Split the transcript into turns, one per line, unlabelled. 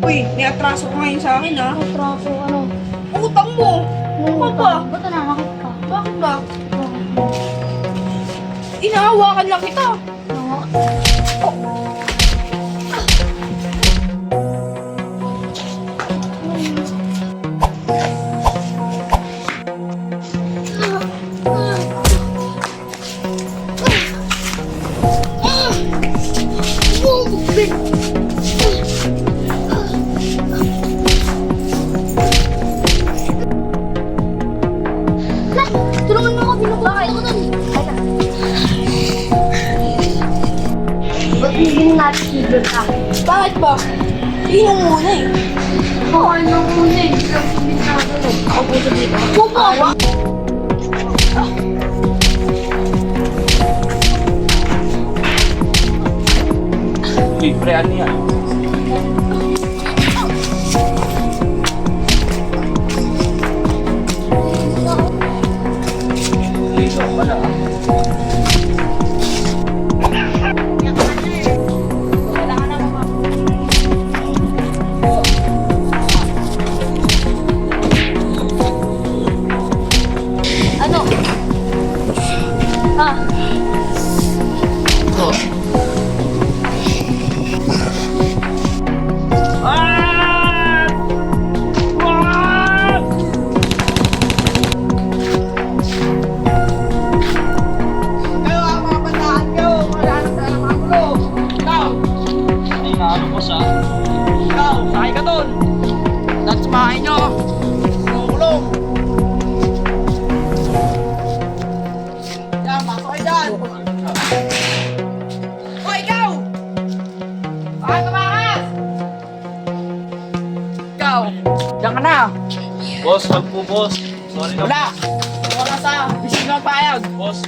Uy, may atraso ka ngayon sa akin, ha?
Atraso, ano?
Utang mo! Ano ba?
Ba't nanakit ka?
Bakit ba? Inahawakan lang kita.
Tulungan mo ako, binuklat ako dun. Ba't hindi natigil ka?
Bakit ba? Inom muna eh.
Oo, ano muna eh. Hindi lang sinisado. Ako po sa dito. Pupo!
Libre ano yan? Libre pala ah.
Ano? Ah.
Kayo ang mga bandaan kayo. Maghanap tayo ng mga gulo. Ikaw!
Hindi nga ano po sa...
Ikaw! Sakay ka doon! Lahat sa bahay nyo! Kulong! Yan, pasok kayo dyan! O, ikaw! Bakit tumakas? Ikaw! Diyan ka na!
Boss, wag po boss. Sorry na.
Wala! Wala sa bisig ng payag!
Boss.